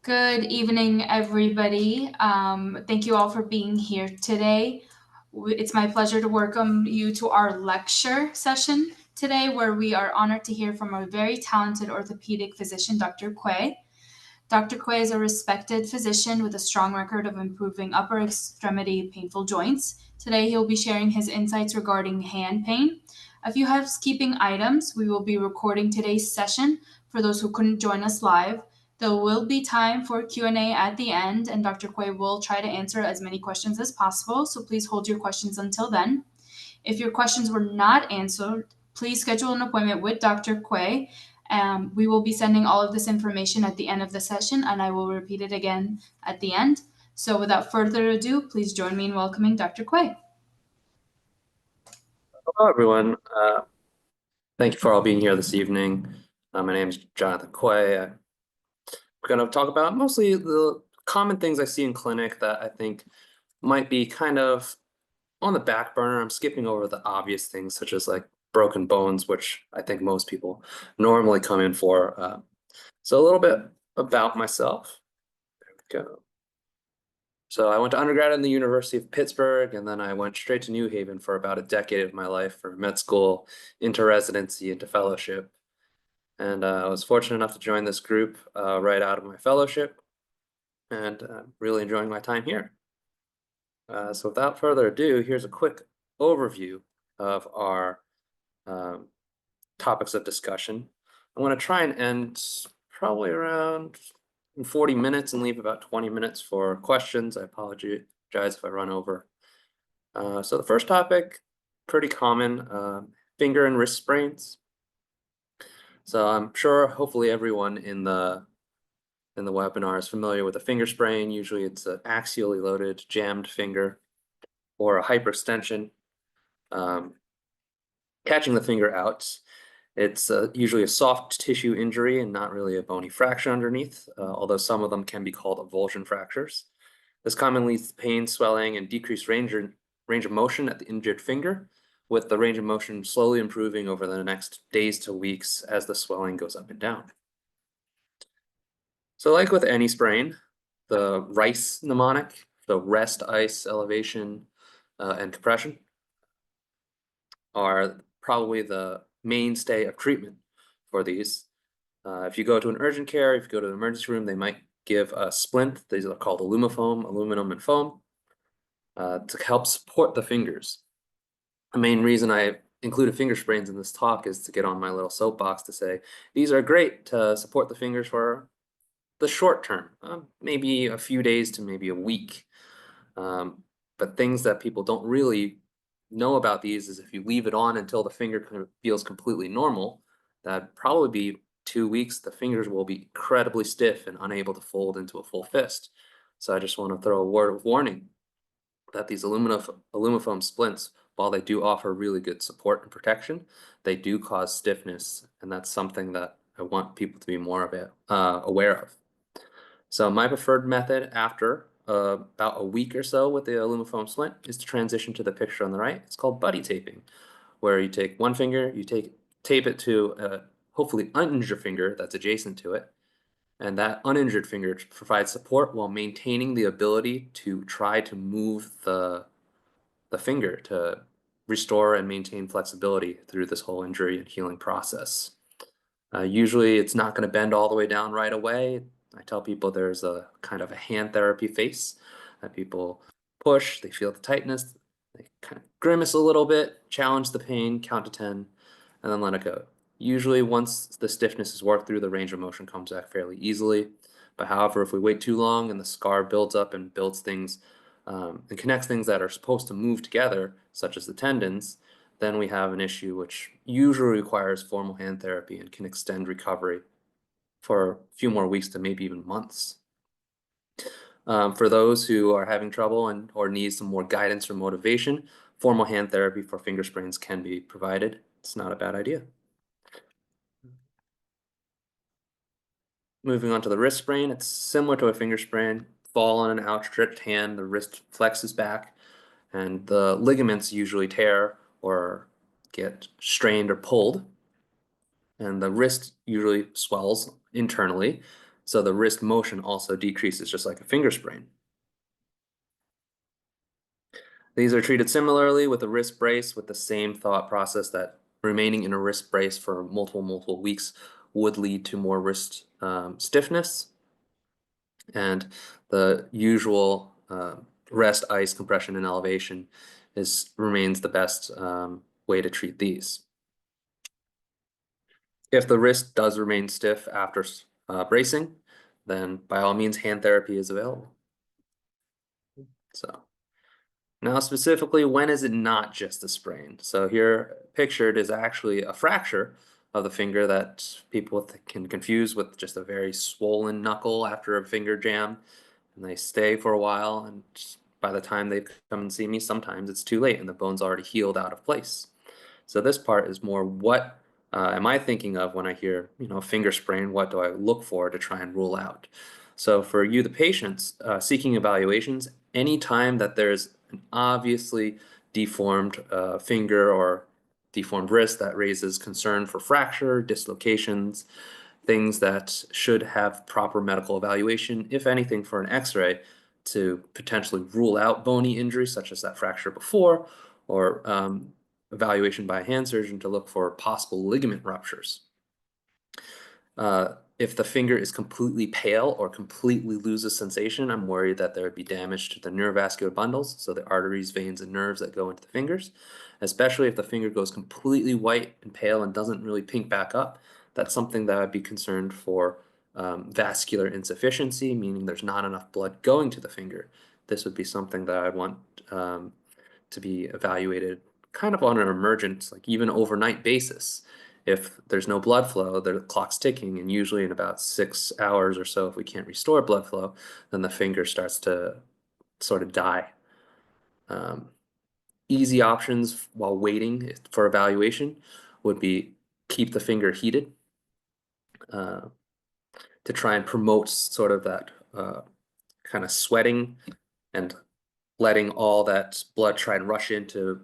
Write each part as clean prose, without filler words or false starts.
Good evening, everybody. Thank you all for being here today. It's my pleasure to welcome you to our lecture session today, where we are honored to hear from a very talented orthopedic physician, Dr. Quay. Dr. Quay is a respected physician with a strong record of improving upper extremity painful joints. Today, he'll be sharing his insights regarding hand pain. A few housekeeping items. We will be recording today's session for those who couldn't join us live. There will be time for Q&A at the end, and Dr. Quay will try to answer as many questions as possible, so please hold your questions until then. If your questions were not answered, please schedule an appointment with Dr. Quay. We will be sending all of this information at the end of the session, and I will repeat it again at the end. So without further ado, please join me in welcoming Dr. Quay. Hello, everyone. Thank you for all being here this evening. My name is Jonathan Quay. We're going to talk about mostly the common things I see in clinic that I think might be kind of on the back burner. I'm skipping over the obvious things such as like broken bones, which I think most people normally come in for. So a little bit about myself. There we go. So I went to undergrad in the University of Pittsburgh, and then I went straight to New Haven for about a decade of my life for med school, into residency, into fellowship. And I was fortunate enough to join this group right out of my fellowship, and really enjoying my time here. So without further ado, here's a quick overview of our topics of discussion. I'm going to try and end probably around 40 minutes and leave about 20 minutes for questions. I apologize if I run over. So the first topic, pretty common, finger and wrist sprains. So I'm sure hopefully everyone in the webinar is familiar with a finger sprain. Usually it's an axially loaded jammed finger or a hyperextension. Catching the finger out. It's usually a soft tissue injury and not really a bony fracture underneath, although some of them can be called avulsion fractures. This commonly leads to pain, swelling, and decreased range of motion at the injured finger, with the range of motion slowly improving over the next days to weeks as the swelling goes up and down. So like with any sprain, the RICE mnemonic, the rest, ice, elevation, and compression, are probably the mainstay of treatment for these. If you go to an urgent care, if you go to the emergency room, they might give a splint. These are called alumifoam, aluminum and foam, to help support the fingers. The main reason I included finger sprains in this talk is to get on my little soapbox to say, these are great to support the fingers for the short term, maybe a few days to maybe a week. But things that people don't really know about these is if you leave it on until the finger feels completely normal, that'd probably be 2 weeks. The fingers will be incredibly stiff and unable to fold into a full fist. So I just want to throw a word of warning that these alumifoam splints, while they do offer really good support and protection, they do cause stiffness, and that's something that I want people to be more aware of. So my preferred method after about a week or so with the alumifoam splint is to transition to the picture on the right. It's called buddy taping, where you take one finger, you tape it to a hopefully uninjured finger that's adjacent to it, and that uninjured finger provides support while maintaining the ability to try to move the finger to restore and maintain flexibility through this whole injury and healing process. Usually it's not going to bend all the way down right away. I tell people there's a kind of a hand therapy face that people push, they feel the tightness, they kind of grimace a little bit, challenge the pain, count to 10, and then let it go. Usually once the stiffness is worked through, the range of motion comes back fairly easily. But however, if we wait too long and the scar builds up and builds things and connects things that are supposed to move together, such as the tendons, then we have an issue which usually requires formal hand therapy and can extend recovery for a few more weeks to maybe even months. For those who are having trouble or need some more guidance or motivation, formal hand therapy for finger sprains can be provided. It's not a bad idea. Moving on to the wrist sprain, it's similar to a finger sprain. Fall on an outstretched hand, the wrist flexes back, and the ligaments usually tear or get strained or pulled. And the wrist usually swells internally, So the wrist motion also decreases just like a finger sprain. These are treated similarly with a wrist brace with the same thought process that remaining in a wrist brace for multiple weeks would lead to more wrist stiffness. And the usual rest, ice, compression, and elevation remains the best way to treat these. If the wrist does remain stiff after bracing, then by all means hand therapy is available. So now specifically, when is it not just a sprain? So here pictured is actually a fracture of the finger that people can confuse with just a very swollen knuckle after a finger jam, and they stay for a while, and by the time they come and see me, sometimes it's too late and the bone's already healed out of place. So this part is more what am I thinking of when I hear, finger sprain? What do I look for to try and rule out? So for you, the patients seeking evaluations, anytime that there's an obviously deformed finger or deformed wrist that raises concern for fracture, dislocations, things that should have proper medical evaluation, if anything, for an X-ray to potentially rule out bony injury, such as that fracture before, or evaluation by a hand surgeon to look for possible ligament ruptures. If the finger is completely pale or completely loses sensation, I'm worried that there would be damage to the neurovascular bundles, so the arteries, veins, and nerves that go into the fingers, especially if the finger goes completely white and pale and doesn't really pink back up. That's something that I'd be concerned for vascular insufficiency, meaning there's not enough blood going to the finger. This would be something that I'd want to be evaluated kind of on an emergent, like even overnight basis. If there's no blood flow, the clock's ticking, and usually in about 6 hours or so, if we can't restore blood flow, then the finger starts to sort of die. Easy options while waiting for evaluation would be keep the finger heated uh, to try and promote sort of that kind of sweating and letting all that blood try and rush in to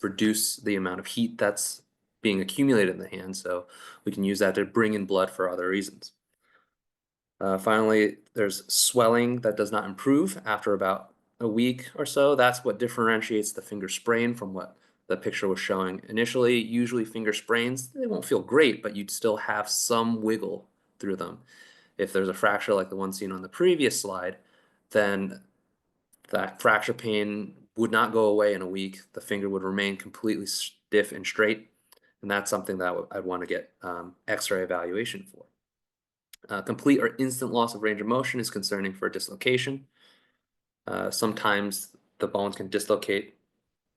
reduce the amount of heat that's being accumulated in the hand, so we can use that to bring in blood for other reasons. Finally, there's swelling that does not improve after about a week or so. That's what differentiates the finger sprain from what the picture was showing initially. Usually finger sprains, they won't feel great, but you'd still have some wiggle through them. If there's a fracture like the one seen on the previous slide, then that fracture pain would not go away in a week. The finger would remain completely stiff and straight, and that's something that I'd want to get X-ray evaluation for. Complete or instant loss of range of motion is concerning for dislocation. Sometimes the bones can dislocate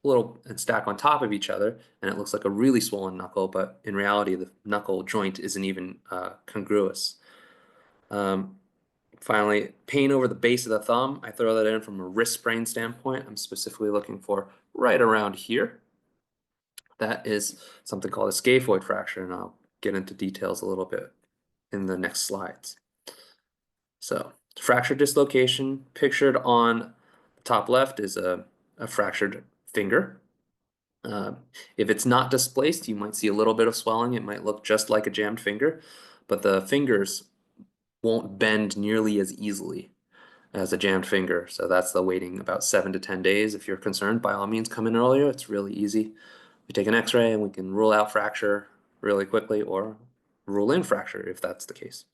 a little and stack on top of each other, and it looks like a really swollen knuckle, but in reality, the knuckle joint isn't even congruous. Finally, pain over the base of the thumb. I throw that in from a wrist sprain standpoint. I'm specifically looking for right around here. That is something called a scaphoid fracture, and I'll get into details a little bit in the next slides. So, fracture dislocation pictured on the top left is a fractured finger. If it's not displaced, you might see a little bit of swelling. It might look just like a jammed finger, but the fingers won't bend nearly as easily as a jammed finger. So that's the waiting about 7 to 10 days. If you're concerned, by all means, come in earlier. It's really easy. We take an X-ray and we can rule out fracture really quickly or rule in fracture if that's the case.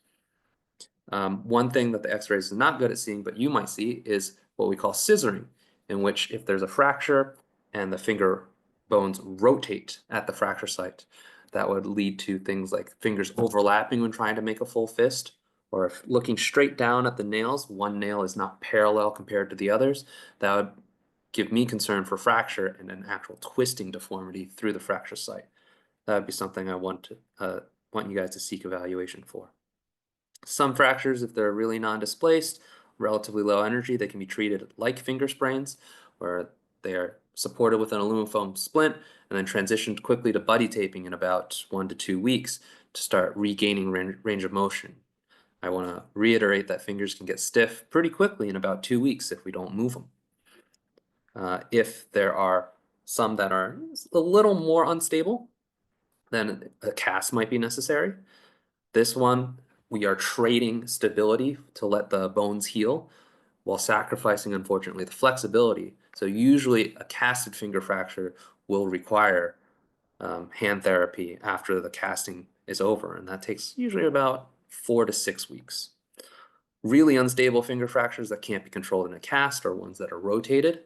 One thing that the X-ray is not good at seeing, but you might see, is what we call scissoring, in which if there's a fracture and the finger bones rotate at the fracture site, that would lead to things like fingers overlapping when trying to make a full fist, or if looking straight down at the nails, one nail is not parallel compared to the others, that would give me concern for fracture and an actual twisting deformity through the fracture site. That would be something I want you guys to seek evaluation for. Some fractures, if they're really non-displaced, relatively low energy, they can be treated like finger sprains, where they are supported with an aluminum foam splint and then transitioned quickly to buddy taping in about 1 to 2 weeks to start regaining range of motion. I want to reiterate that fingers can get stiff pretty quickly in about 2 weeks if we don't move them. If there are some that are a little more unstable, then a cast might be necessary. This one we are trading stability to let the bones heal while sacrificing, unfortunately, the flexibility. So usually a casted finger fracture will require hand therapy after the casting is over, and that takes usually about 4 to 6 weeks. Really unstable finger fractures that can't be controlled in a cast or ones that are rotated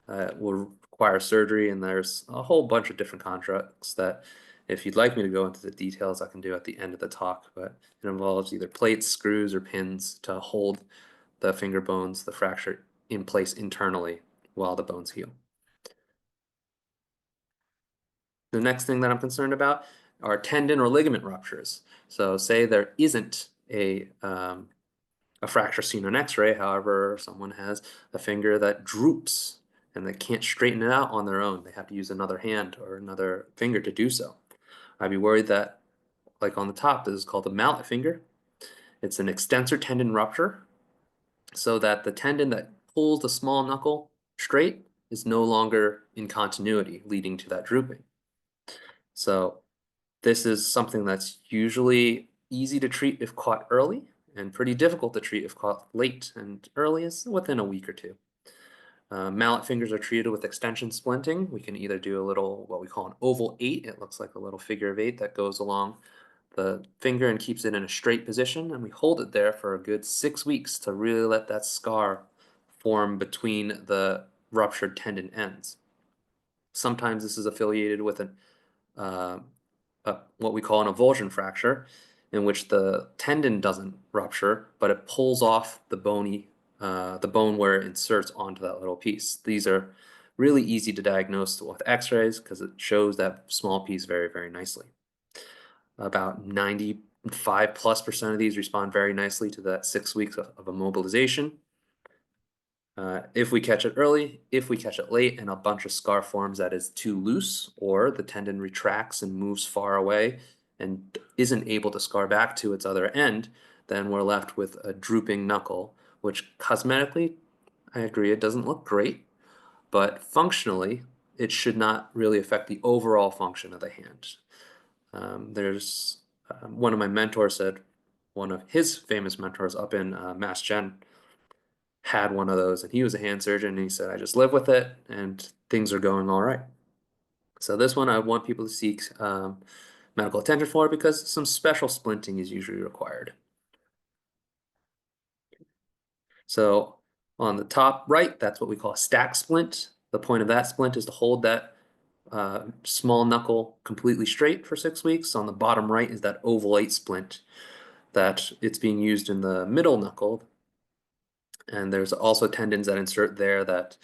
will require surgery, and there's a whole bunch of different constructs that if you'd like me to go into the details, I can do at the end of the talk, but it involves either plates, screws, or pins to hold the finger bones, the fracture in place internally while the bones heal. The next thing that I'm concerned about are tendon or ligament ruptures. So say there isn't a fracture seen on x-ray, however, someone has a finger that droops and they can't straighten it out on their own. They have to use another hand or another finger to do so. I'd be worried that, like on the top, this is called a mallet finger. It's an extensor tendon rupture, so that the tendon that pulls the small knuckle straight is no longer in continuity, leading to that drooping. So this is something that's usually easy to treat if caught early and pretty difficult to treat if caught late, and early is within a week or two. Mallet fingers are treated with extension splinting. We can either do a little, what we call an oval 8. It looks like a little figure of 8 that goes along the finger and keeps it in a straight position, and we hold it there for a good 6 weeks to really let that scar form between the ruptured tendon ends. Sometimes this is affiliated with uh, what we call an avulsion fracture, in which the tendon doesn't rupture, but it pulls off the bone where it inserts onto that little piece. These are really easy to diagnose with x-rays because it shows that small piece very, very nicely. About 95+% of these respond very nicely to that 6 weeks of immobilization. If we catch it early, if we catch it late and a bunch of scar forms that is too loose, or the tendon retracts and moves far away and isn't able to scar back to its other end, then we're left with a drooping knuckle, which cosmetically, I agree, it doesn't look great, but functionally, it should not really affect the overall function of the hand. There's one of my mentors said, one of his famous mentors up in Mass Gen had one of those, and he was a hand surgeon, and he said, I just live with it and things are going all right. So this one I want people to seek medical attention for because some special splinting is usually required. So on the top right, that's what we call a stack splint. The point of that splint is to hold that small knuckle completely straight for 6 weeks. On the bottom right is that oval 8 splint that it's being used in the middle knuckle. And there's also tendons that insert there that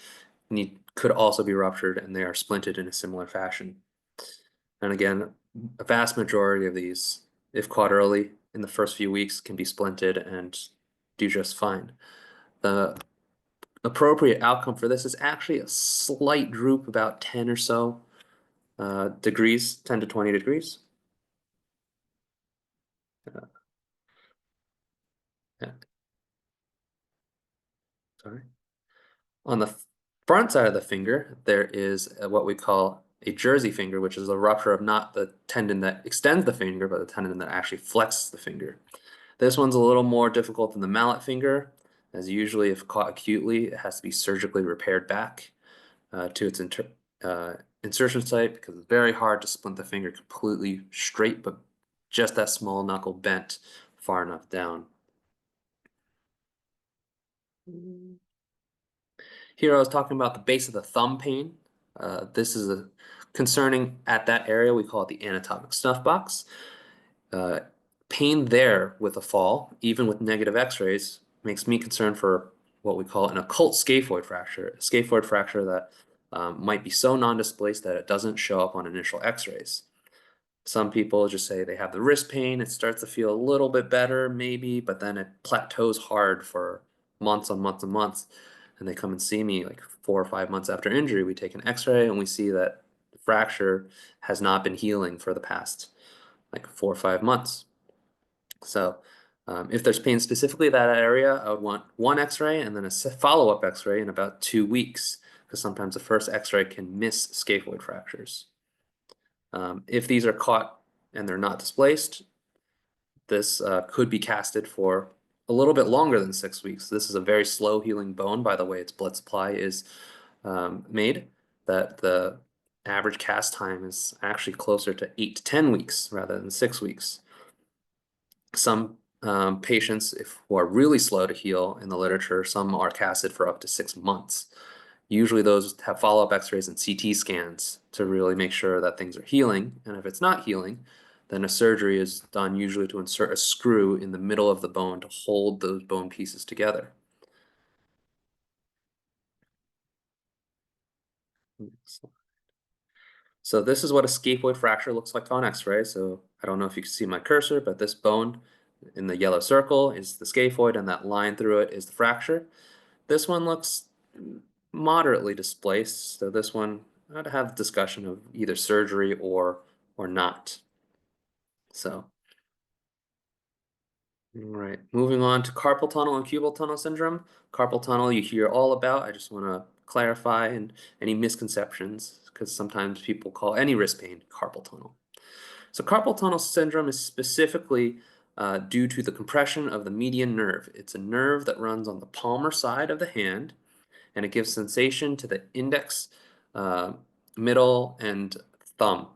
could also be ruptured, and they are splinted in a similar fashion. And again, a vast majority of these, if caught early in the first few weeks, can be splinted and do just fine. The appropriate outcome for this is actually a slight droop, about 10 or so degrees, 10 to 20 degrees. Yeah, sorry. On the front side of the finger, there is what we call a jersey finger, which is a rupture of not the tendon that extends the finger, but the tendon that actually flexes the finger. This one's a little more difficult than the mallet finger, as usually if caught acutely, it has to be surgically repaired back to its insertion site because it's very hard to splint the finger completely straight, but just that small knuckle bent far enough down. Here I was talking about the base of the thumb pain. This is concerning at that area. We call it the anatomic snuff box. Pain there with a fall, even with negative x-rays, makes me concerned for what we call an occult scaphoid fracture. A scaphoid fracture that might be so non-displaced that it doesn't show up on initial x-rays. Some people just say they have the wrist pain. It starts to feel a little bit better, maybe, but then it plateaus hard for months on months and months. And they come and see me like 4 or 5 months after injury. We take an x-ray and we see that the fracture has not been healing for the past like 4 or 5 months. So if there's pain specifically that area, I would want one x-ray and then a follow-up x-ray in about 2 weeks, because sometimes the first x-ray can miss scaphoid fractures. If these are caught and they're not displaced, this could be casted for a little bit longer than 6 weeks. This is a very slow healing bone, by the way its blood supply is made, that the average cast time is actually closer to 8 to 10 weeks rather than 6 weeks. Some patients, who are really slow to heal in the literature, some are casted for up to 6 months. Usually those have follow-up x-rays and CT scans to really make sure that things are healing. And if it's not healing, then a surgery is done usually to insert a screw in the middle of the bone to hold those bone pieces together. So this is what a scaphoid fracture looks like on x-ray. So I don't know if you can see my cursor, but this bone in the yellow circle is the scaphoid, and that line through it is the fracture. This one looks moderately displaced, so this one I'd have discussion of either surgery or not. So, all right, moving on to carpal tunnel and cubital tunnel syndrome. Carpal tunnel you hear all about. I just want to clarify and any misconceptions, because sometimes people call any wrist pain carpal tunnel. So carpal tunnel syndrome is specifically due to the compression of the median nerve. It's a nerve that runs on the palmar side of the hand, and it gives sensation to the index, middle, and thumb.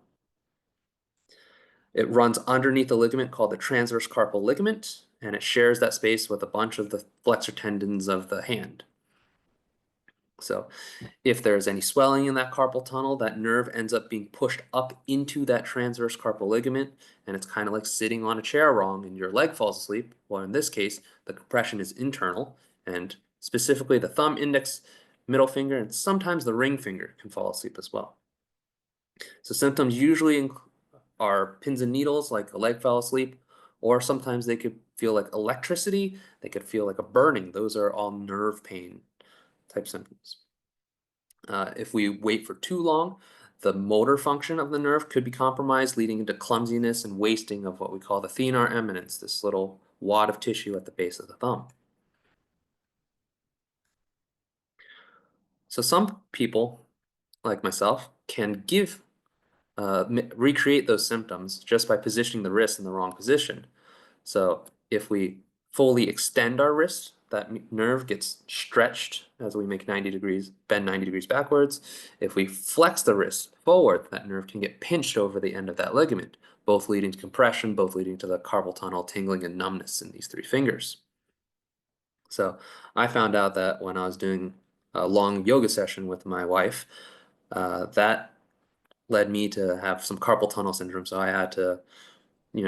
It runs underneath a ligament called the transverse carpal ligament, and it shares that space with a bunch of the flexor tendons of the hand. So if there's any swelling in that carpal tunnel, that nerve ends up being pushed up into that transverse carpal ligament, and it's kind of like sitting on a chair wrong and your leg falls asleep. Well, in this case, the compression is internal, and specifically the thumb, index, middle finger, and sometimes the ring finger can fall asleep as well. So symptoms usually are pins and needles, like a leg fell asleep, or sometimes they could feel like electricity, they could feel like a burning. Those are all nerve pain type symptoms. If we wait for too long, the motor function of the nerve could be compromised, leading into clumsiness and wasting of what we call the thenar eminence, this little wad of tissue at the base of the thumb. So some people, like myself, can recreate those symptoms just by positioning the wrist in the wrong position. So if we fully extend our wrist, that nerve gets stretched as we make 90 degrees, bend 90 degrees backwards. If we flex the wrist forward, that nerve can get pinched over the end of that ligament, both leading to compression, both leading to the carpal tunnel, tingling, and numbness in these three fingers. So I found out that when I was doing a long yoga session with my wife, that led me to have some carpal tunnel syndrome. So I had to,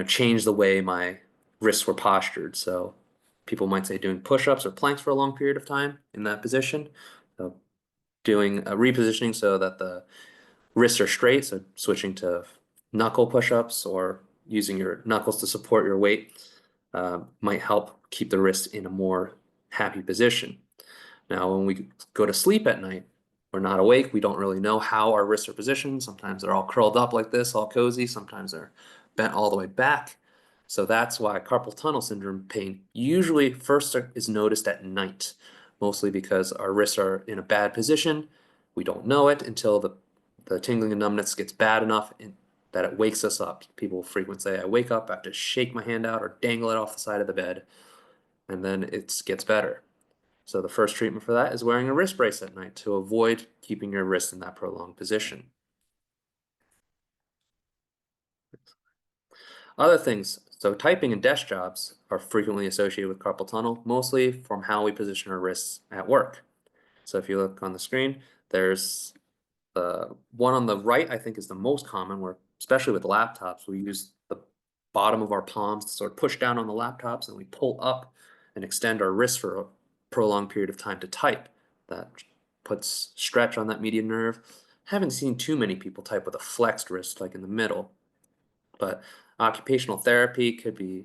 change the way my wrists were postured. So people might say doing push-ups or planks for a long period of time in that position. So doing a repositioning so that the wrists are straight. So switching to knuckle push-ups or using your knuckles to support your weight might help keep the wrist in a more happy position. Now, when we go to sleep at night, we're not awake. We don't really know how our wrists are positioned. Sometimes they're all curled up like this, all cozy. Sometimes they're bent all the way back. So that's why carpal tunnel syndrome pain usually first is noticed at night, mostly because our wrists are in a bad position. We don't know it until the tingling and numbness gets bad enough that it wakes us up. People frequently say, I wake up, I have to shake my hand out or dangle it off the side of the bed, and then it gets better. So the first treatment for that is wearing a wrist brace at night to avoid keeping your wrist in that prolonged position. Other things, so typing and desk jobs are frequently associated with carpal tunnel, mostly from how we position our wrists at work. So if you look on the screen, there's the one on the right, I think, is the most common, where especially with laptops, we use the bottom of our palms to sort of push down on the laptops, and we pull up and extend our wrists for a prolonged period of time to type. That puts stretch on that median nerve. Haven't seen too many people type with a flexed wrist like in the middle, but occupational therapy could be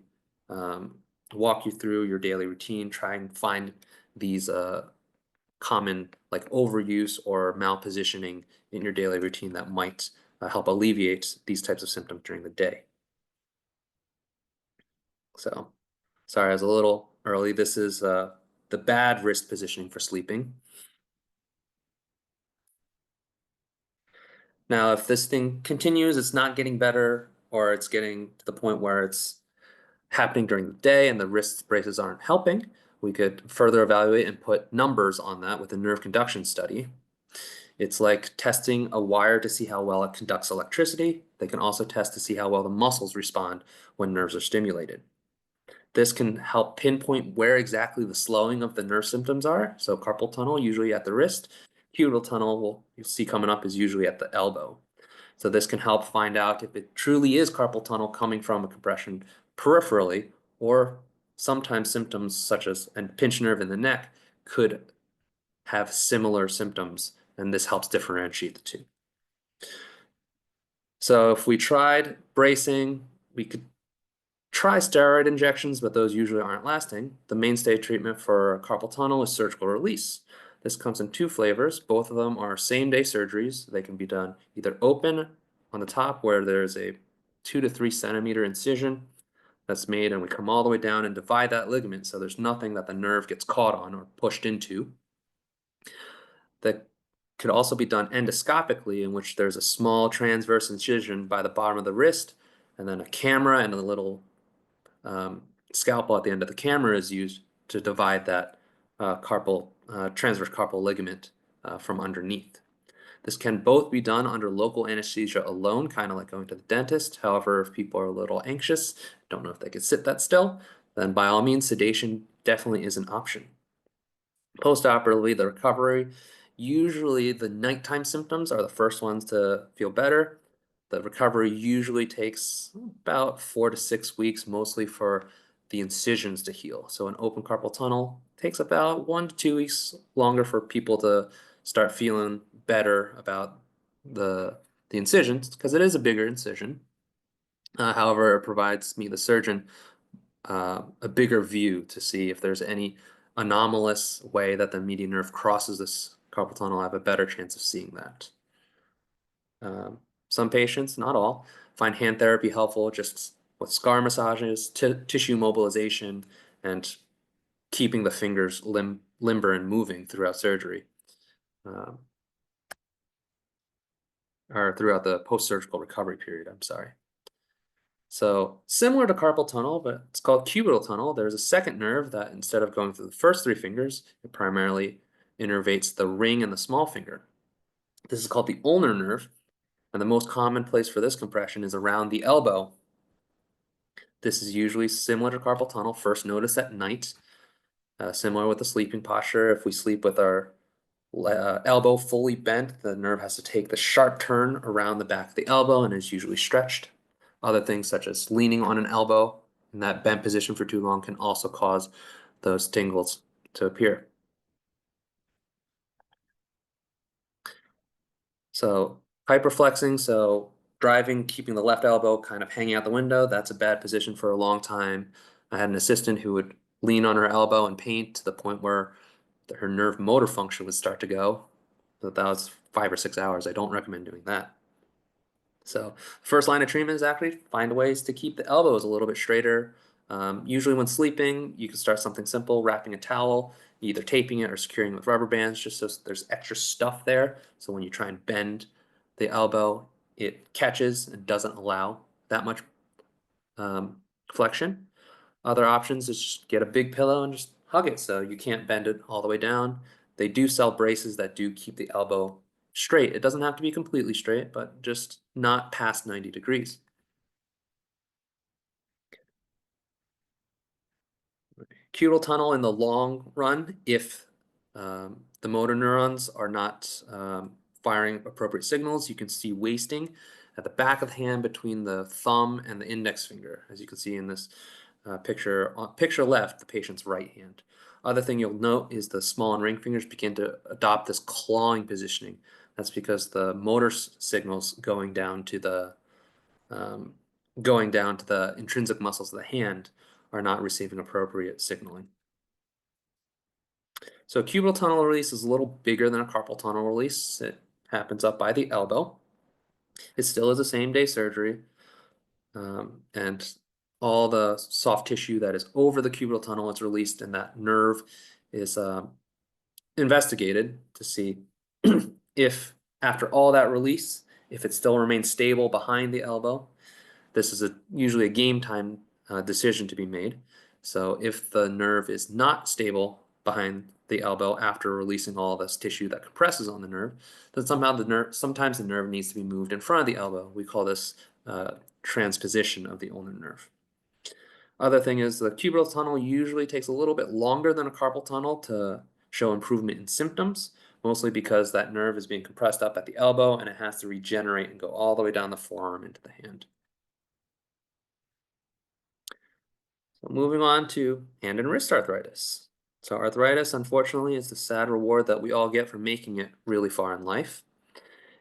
walk you through your daily routine, try and find these common like overuse or malpositioning in your daily routine that might help alleviate these types of symptoms during the day. So, sorry, I was a little early. This is the bad wrist positioning for sleeping. Now, if this thing continues, it's not getting better, or it's getting to the point where it's happening during the day and the wrist braces aren't helping, we could further evaluate and put numbers on that with a nerve conduction study. It's like testing a wire to see how well it conducts electricity. They can also test to see how well the muscles respond when nerves are stimulated. This can help pinpoint where exactly the slowing of the nerve symptoms are. So carpal tunnel usually at the wrist, cubital tunnel you'll see coming up is usually at the elbow. So this can help find out if it truly is carpal tunnel coming from a compression peripherally, or sometimes symptoms such as a pinched nerve in the neck could have similar symptoms, and this helps differentiate the two. So if we tried bracing, we could try steroid injections, but those usually aren't lasting. The mainstay treatment for carpal tunnel is surgical release. This comes in two flavors. Both of them are same-day surgeries. They can be done either open on the top where there's a 2 to 3 centimeter incision that's made, and we come all the way down and divide that ligament so there's nothing that the nerve gets caught on or pushed into. That could also be done endoscopically, in which there's a small transverse incision by the bottom of the wrist, and then a camera and a little scalpel at the end of the camera is used to divide that transverse carpal ligament from underneath. This can both be done under local anesthesia alone, kind of like going to the dentist. However, if people are a little anxious, don't know if they could sit that still, then by all means, sedation definitely is an option. Post-operatively, the recovery, usually the nighttime symptoms are the first ones to feel better. The recovery usually takes about 4 to 6 weeks, mostly for the incisions to heal. So an open carpal tunnel takes about 1 to 2 weeks longer for people to start feeling better about the incisions, because it is a bigger incision. However, it provides me, the surgeon, a bigger view to see if there's any anomalous way that the median nerve crosses this carpal tunnel. I have a better chance of seeing that. Some patients, not all, find hand therapy helpful, just with scar massages, tissue mobilization, and keeping the fingers limber and moving throughout surgery, or throughout the post-surgical recovery period, I'm sorry. So similar to carpal tunnel, but it's called cubital tunnel. There's a second nerve that instead of going through the first 3 fingers, it primarily innervates the ring and the small finger. This is called the ulnar nerve, and the most common place for this compression is around the elbow. This is usually similar to carpal tunnel, first noticed at night, similar with the sleeping posture. If we sleep with our elbow fully bent, the nerve has to take the sharp turn around the back of the elbow and is usually stretched. Other things such as leaning on an elbow in that bent position for too long can also cause those tingles to appear. So hyperflexing, so driving, keeping the left elbow kind of hanging out the window, that's a bad position for a long time. I had an assistant who would lean on her elbow and paint to the point where her nerve motor function would start to go. So that was 5 or 6 hours. I don't recommend doing that. So first line of treatment is actually find ways to keep the elbows a little bit straighter. Usually when sleeping, you can start something simple, wrapping a towel, either taping it or securing it with rubber bands, just so there's extra stuff there. So when you try and bend the elbow, it catches and doesn't allow that much flexion. Other options is just get a big pillow and just hug it so you can't bend it all the way down. They do sell braces that do keep the elbow straight. It doesn't have to be completely straight, but just not past 90 degrees. Cubital tunnel in the long run, if the motor neurons are not firing appropriate signals, you can see wasting at the back of the hand between the thumb and the index finger, as you can see in this picture. Picture left, the patient's right hand. Other thing you'll note is the small and ring fingers begin to adopt this clawing positioning. That's because the motor signals going down to the intrinsic muscles of the hand are not receiving appropriate signaling. So cubital tunnel release is a little bigger than a carpal tunnel release. It happens up by the elbow. It still is a same-day surgery, and all the soft tissue that is over the cubital tunnel is released, and that nerve is investigated to see if, after all that release, if it still remains stable behind the elbow. This is usually a game time decision to be made. So if the nerve is not stable behind the elbow after releasing all this tissue that compresses on the nerve, then sometimes the nerve needs to be moved in front of the elbow. We call this transposition of the ulnar nerve. Other thing is the cubital tunnel usually takes a little bit longer than a carpal tunnel to show improvement in symptoms, mostly because that nerve is being compressed up at the elbow and it has to regenerate and go all the way down the forearm into the hand. So moving on to hand and wrist arthritis. So arthritis, unfortunately, is the sad reward that we all get for making it really far in life.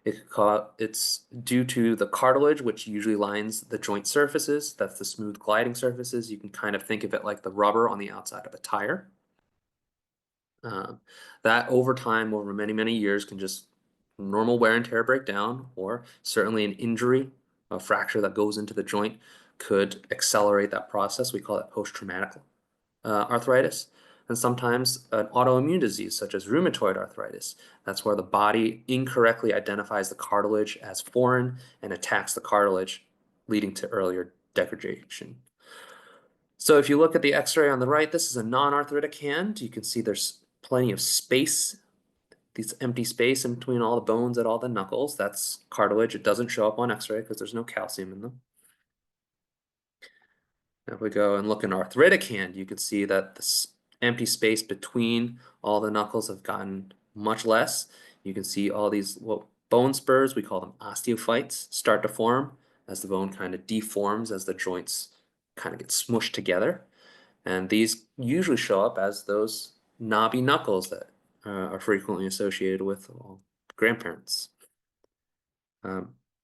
It's due to the cartilage, which usually lines the joint surfaces. That's the smooth gliding surfaces. You can kind of think of it like the rubber on the outside of a tire. That over time, over many, many years, can just normal wear and tear break down, or certainly an injury, a fracture that goes into the joint could accelerate that process. We call it post-traumatic arthritis. And sometimes an autoimmune disease such as rheumatoid arthritis. That's where the body incorrectly identifies the cartilage as foreign and attacks the cartilage, leading to earlier degradation. So if you look at the x-ray on the right, this is a non-arthritic hand. You can see there's plenty of space, this empty space in between all the bones at all the knuckles. That's cartilage. It doesn't show up on x-ray because there's no calcium in them. If we go and look in an arthritic hand, you can see that this empty space between all the knuckles have gotten much less. You can see all these bone spurs, we call them osteophytes, start to form as the bone kind of deforms as the joints kind of get smushed together. And these usually show up as those knobby knuckles that are frequently associated with grandparents.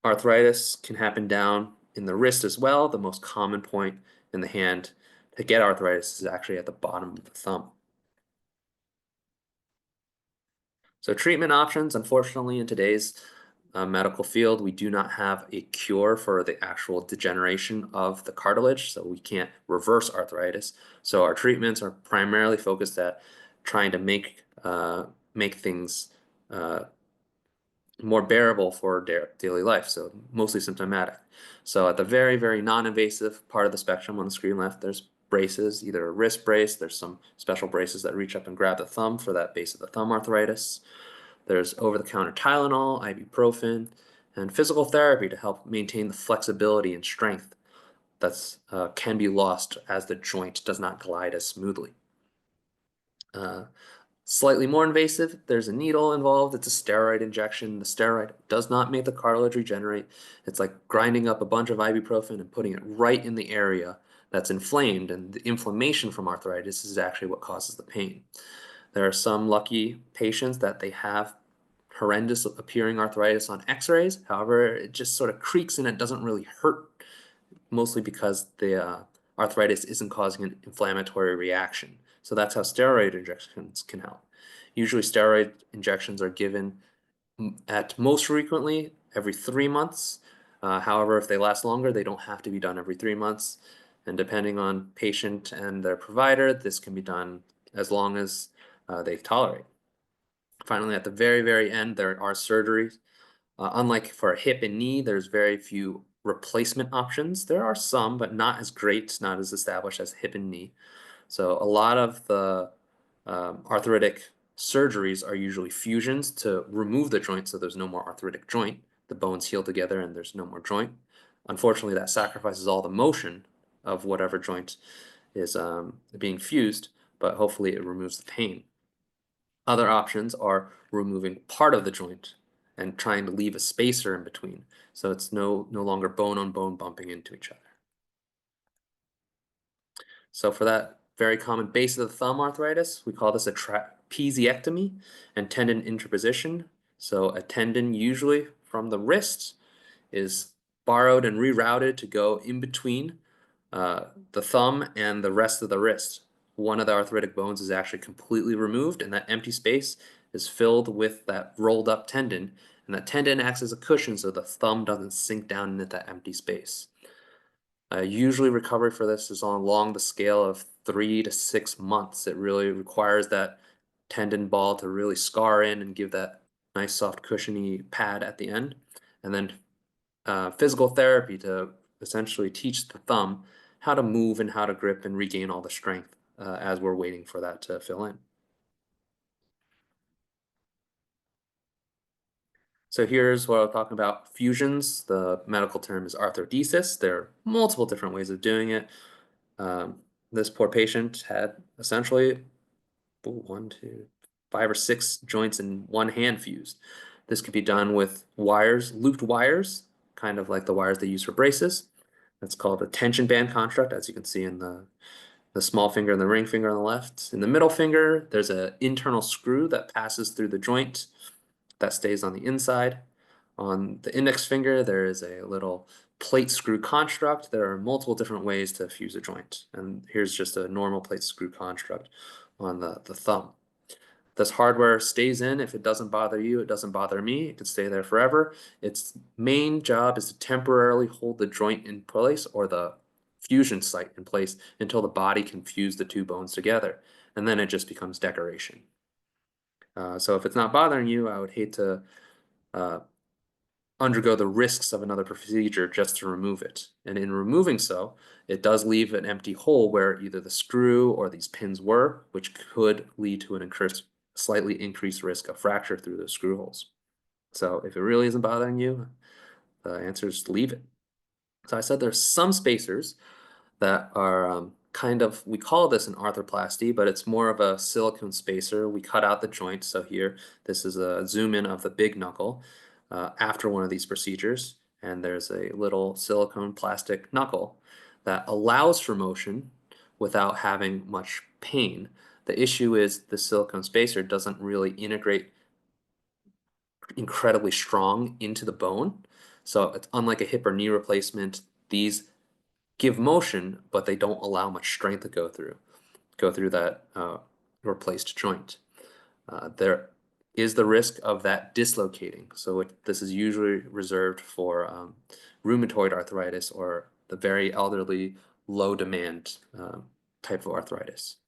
Arthritis can happen down in the wrist as well. The most common point in the hand to get arthritis is actually at the bottom of the thumb. So treatment options, unfortunately, in today's medical field, we do not have a cure for the actual degeneration of the cartilage, so we can't reverse arthritis. So our treatments are primarily focused at trying to make things more bearable for daily life, so mostly symptomatic. So at the very, very non-invasive part of the spectrum on the screen left, there's braces, either a wrist brace, there's some special braces that reach up and grab the thumb for that base of the thumb arthritis. There's over-the-counter Tylenol, ibuprofen, and physical therapy to help maintain the flexibility and strength that's can be lost as the joint does not glide as smoothly. Slightly more invasive, there's a needle involved. It's a steroid injection. The steroid does not make the cartilage regenerate. It's like grinding up a bunch of ibuprofen and putting it right in the area that's inflamed, and the inflammation from arthritis is actually what causes the pain. There are some lucky patients that they have horrendous appearing arthritis on x-rays. However, it just sort of creaks and it doesn't really hurt, mostly because the arthritis isn't causing an inflammatory reaction. So that's how steroid injections can help. Usually steroid injections are given at most frequently every 3 months. However, if they last longer, they don't have to be done every 3 months. And depending on patient and their provider, this can be done as long as they tolerate. Finally, at the very, very end, there are surgeries. Unlike for a hip and knee, there's very few replacement options. There are some, but not as great, not as established as hip and knee. So a lot of the arthritic surgeries are usually fusions to remove the joint so there's no more arthritic joint. The bones heal together and there's no more joint. Unfortunately, that sacrifices all the motion of whatever joint is being fused, but hopefully it removes the pain. Other options are removing part of the joint and trying to leave a spacer in between, so it's no longer bone on bone bumping into each other. So for that very common base of the thumb arthritis, we call this a trapeziectomy and tendon interposition. So a tendon usually from the wrist is borrowed and rerouted to go in between the thumb and the rest of the wrist. One of the arthritic bones is actually completely removed, and that empty space is filled with that rolled up tendon, and that tendon acts as a cushion so the thumb doesn't sink down into that empty space. Usually recovery for this is along the scale of 3 to 6 months. It really requires that tendon ball to really scar in and give that nice soft cushiony pad at the end. And then physical therapy to essentially teach the thumb how to move and how to grip and regain all the strength as we're waiting for that to fill in. So here's what I'm talking about, fusions. The medical term is arthrodesis. There are multiple different ways of doing it. This poor patient had essentially 5 or 6 joints in one hand fused. This could be done with wires, looped wires, kind of like the wires they use for braces. That's called a tension band construct, as you can see in the small finger and the ring finger on the left. In the middle finger, there's an internal screw that passes through the joint that stays on the inside. On the index finger, there is a little plate screw construct. There are multiple different ways to fuse a joint. And here's just a normal plate screw construct on the thumb. This hardware stays in. If it doesn't bother you, it doesn't bother me. It could stay there forever. Its main job is to temporarily hold the joint in place or the fusion site in place until the body can fuse the two bones together. And then it just becomes decoration. So if it's not bothering you, I would hate to undergo the risks of another procedure just to remove it. And in removing so, it does leave an empty hole where either the screw or these pins were, which could lead to an slightly increased risk of fracture through those screw holes. So if it really isn't bothering you, the answer is leave it. So I said there's some spacers that are kind of, we call this an arthroplasty, but it's more of a silicone spacer. We cut out the joint. So here, this is a zoom in of the big knuckle after one of these procedures. And there's a little silicone plastic knuckle that allows for motion without having much pain. The issue is the silicone spacer doesn't really integrate incredibly strong into the bone. So it's unlike a hip or knee replacement. These give motion, but they don't allow much strength to go through that replaced joint. There is the risk of that dislocating. So this is usually reserved for rheumatoid arthritis or the very elderly, low demand type of arthritis.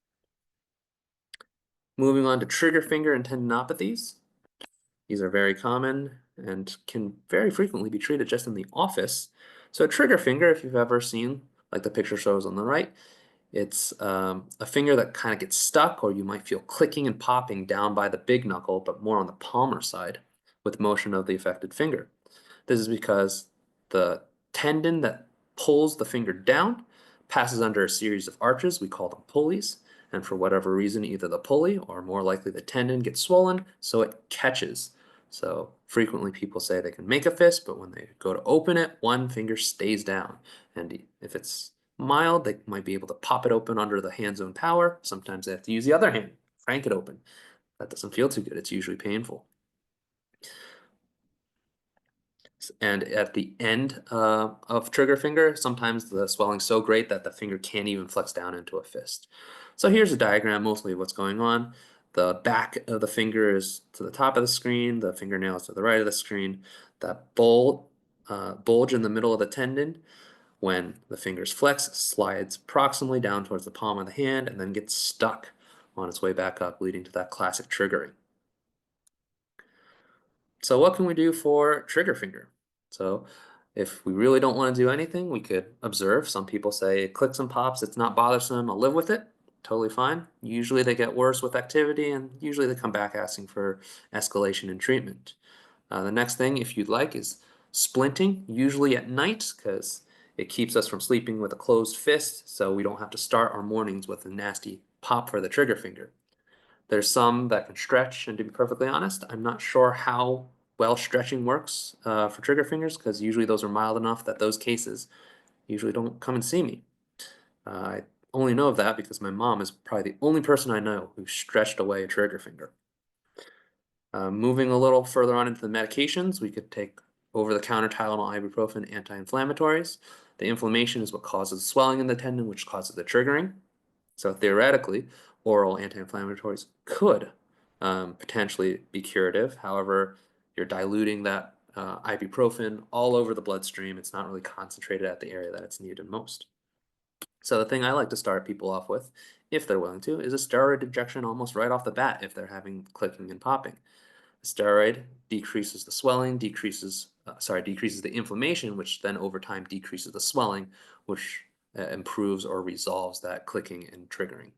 Moving on to trigger finger and tendinopathies. These are very common and can very frequently be treated just in the office. So a trigger finger, if you've ever seen, like the picture shows on the right, it's a finger that kind of gets stuck, or you might feel clicking and popping down by the big knuckle, but more on the palmar side with motion of the affected finger. This is because the tendon that pulls the finger down passes under a series of arches. We call them pulleys. And for whatever reason, either the pulley or more likely the tendon gets swollen, so it catches. So frequently people say they can make a fist, but when they go to open it, one finger stays down. And if it's mild, they might be able to pop it open under the hand's own power. Sometimes they have to use the other hand, crank it open. That doesn't feel too good. It's usually painful. And at the end of trigger finger, sometimes the swelling's so great that the finger can't even flex down into a fist. So here's a diagram, mostly what's going on. The back of the finger is to the top of the screen, the fingernail is to the right of the screen. That bulge in the middle of the tendon, when the fingers flex, slides proximally down towards the palm of the hand and then gets stuck on its way back up, leading to that classic triggering. So what can we do for trigger finger? So if we really don't want to do anything, we could observe. Some people say it clicks and pops, it's not bothersome, I'll live with it. Totally fine. Usually they get worse with activity, and usually they come back asking for escalation and treatment. The next thing, if you'd like, is splinting, usually at night, because it keeps us from sleeping with a closed fist, so we don't have to start our mornings with a nasty pop for the trigger finger. There's some that can stretch, and to be perfectly honest, I'm not sure how well stretching works for trigger fingers, because usually those are mild enough that those cases usually don't come and see me. I only know of that because my mom is probably the only person I know who stretched away a trigger finger. Moving a little further on into the medications, we could take over-the-counter Tylenol, ibuprofen, anti-inflammatories. The inflammation is what causes swelling in the tendon, which causes the triggering. So theoretically, oral anti-inflammatories could potentially be curative. However, you're diluting that ibuprofen all over the bloodstream. It's not really concentrated at the area that it's needed most. So the thing I like to start people off with, if they're willing to, is a steroid injection almost right off the bat if they're having clicking and popping. The steroid decreases the swelling, decreases the inflammation, which then over time decreases the swelling, which improves or resolves that clicking and triggering.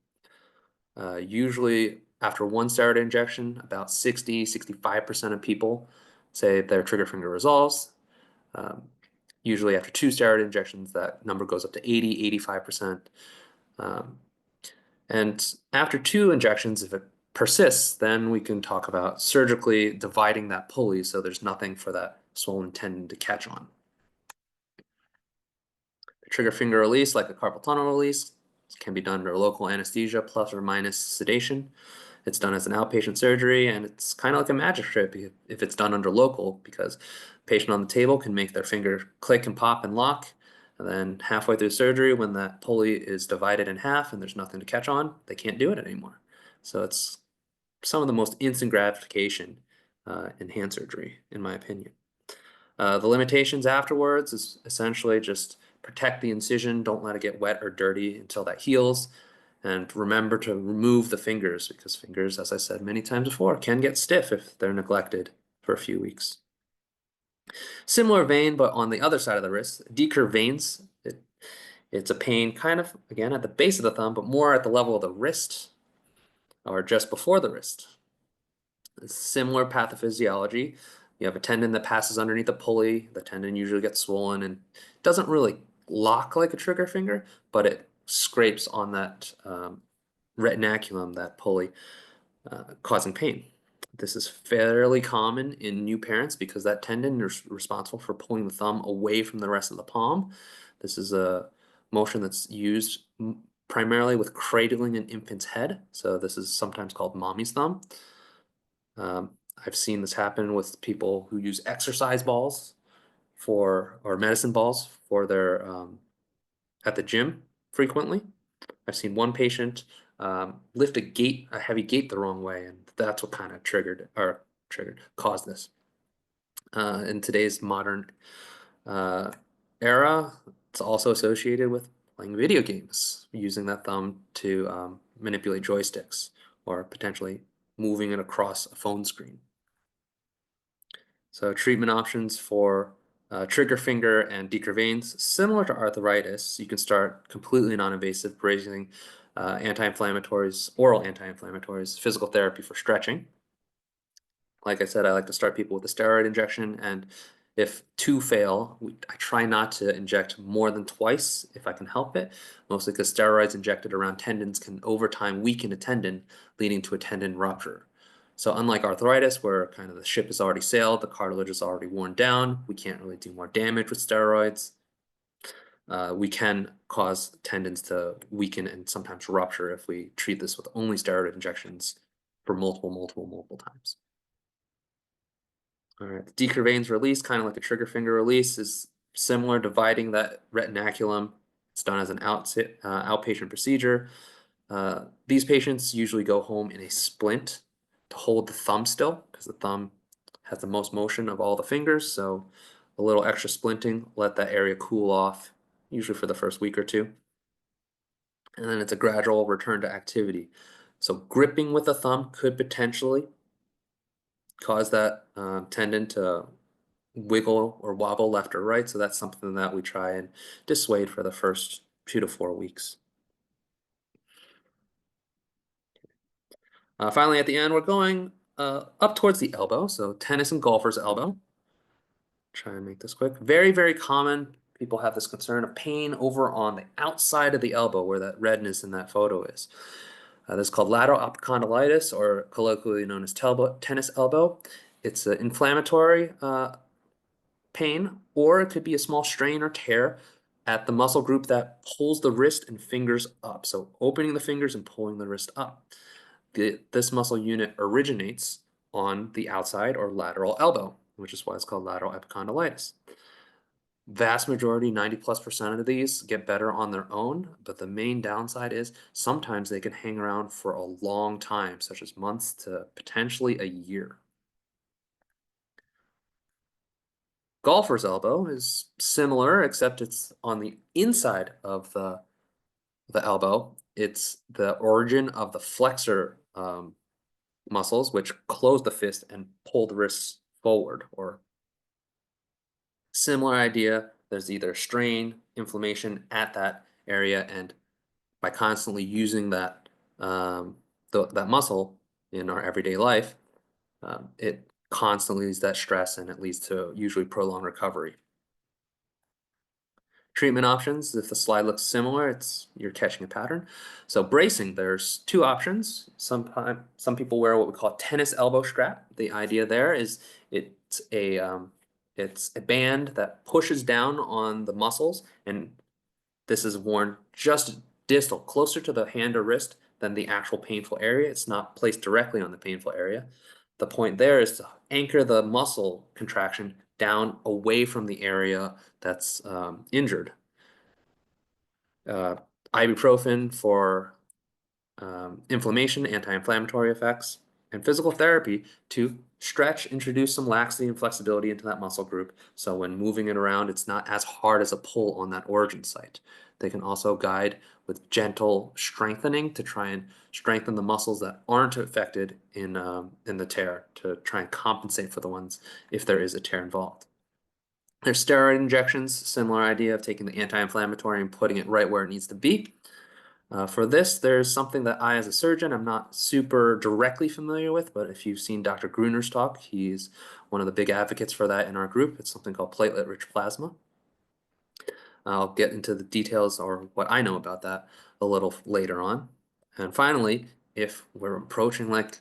Usually after one steroid injection, about 65% of people say their trigger finger resolves. Um, Usually after two steroid injections, that number goes up to 85%. And after two injections, if it persists, then we can talk about surgically dividing that pulley so there's nothing for that swollen tendon to catch on. The trigger finger release, like a carpal tunnel release, can be done under local anesthesia plus or minus sedation. It's done as an outpatient surgery, and it's kind of like a magic trick if it's done under local, because patient on the table can make their finger click and pop and lock, and then halfway through surgery, when that pulley is divided in half and there's nothing to catch on, they can't do it anymore. So it's some of the most instant gratification in hand surgery, in my opinion. The limitations afterwards is essentially just protect the incision, don't let it get wet or dirty until that heals. And remember to remove the fingers, because fingers, as I said many times before, can get stiff if they're neglected for a few weeks. Similar vein, but on the other side of the wrist, decurve veins. It's a pain kind of, again, at the base of the thumb, but more at the level of the wrist or just before the wrist. Similar pathophysiology. You have a tendon that passes underneath the pulley. The tendon usually gets swollen and doesn't really lock like a trigger finger, but it scrapes on that retinaculum, that pulley, causing pain. This is fairly common in new parents because that tendon is responsible for pulling the thumb away from the rest of the palm. This is a motion that's used primarily with cradling an infant's head. So this is sometimes called mommy's thumb. I've seen this happen with people who use exercise balls or medicine balls for their at the gym frequently. I've seen one patient lift a heavy gate the wrong way, and that's what kind of caused this. In today's modern era, it's also associated with playing video games, using that thumb to manipulate joysticks or potentially moving it across a phone screen. So treatment options for trigger finger and decurve veins, similar to arthritis, you can start completely non-invasive bracing, anti-inflammatories, oral anti-inflammatories, physical therapy for stretching. Like I said, I like to start people with a steroid injection, and if two fail, I try not to inject more than twice if I can help it, mostly because steroids injected around tendons can over time weaken a tendon, leading to a tendon rupture. So unlike arthritis, where kind of the ship has already sailed, the cartilage is already worn down, we can't really do more damage with steroids. We can cause tendons to weaken and sometimes rupture if we treat this with only steroid injections for multiple times. All right, the decurve veins release, kind of like a trigger finger release, is similar, dividing that retinaculum. It's done as an outpatient procedure. These patients usually go home in a splint to hold the thumb still, because the thumb has the most motion of all the fingers. So a little extra splinting, let that area cool off, usually for the first week or two. And then it's a gradual return to activity. So gripping with the thumb could potentially cause that tendon to wiggle or wobble left or right. So that's something that we try and dissuade for the first 2 to 4 weeks. Finally, at the end, we're going up towards the elbow. So tennis and golfer's elbow. Try and make this quick. Very common. People have this concern of pain over on the outside of the elbow where that redness in that photo is. This is called lateral epicondylitis, or colloquially known as tennis elbow. It's an inflammatory pain, or it could be a small strain or tear at the muscle group that pulls the wrist and fingers up. So opening the fingers and pulling the wrist up. This muscle unit originates on the outside or lateral elbow, which is why it's called lateral epicondylitis. Vast majority, 90+% of these get better on their own, but the main downside is sometimes they can hang around for a long time, such as months to potentially a year. Golfer's elbow is similar, except it's on the inside of the elbow. It's the origin of the flexor muscles, which close the fist and pull the wrists forward. Or similar idea, there's either strain, inflammation at that area, and by constantly using that that muscle in our everyday life, it constantly leads to that stress, and it leads to usually prolonged recovery. Treatment options, if the slide looks similar, you're catching a pattern. So bracing, there's two options. Some people wear what we call a tennis elbow strap. The idea there is it's a band that pushes down on the muscles, and this is worn just distal, closer to the hand or wrist than the actual painful area. It's not placed directly on the painful area. The point there is to anchor the muscle contraction down away from the area that's injured. Ibuprofen for inflammation, anti-inflammatory effects, and physical therapy to stretch, introduce some laxity and flexibility into that muscle group. So when moving it around, it's not as hard as a pull on that origin site. They can also guide with gentle strengthening to try and strengthen the muscles that aren't affected in the tear, to try and compensate for the ones if there is a tear involved. There's steroid injections, similar idea of taking the anti-inflammatory and putting it right where it needs to be. For this, there's something that I, as a surgeon, I'm not super directly familiar with, but if you've seen Dr. Gruner's talk, he's one of the big advocates for that in our group. It's something called platelet-rich plasma. I'll get into the details or what I know about that a little later on. And finally, if we're approaching like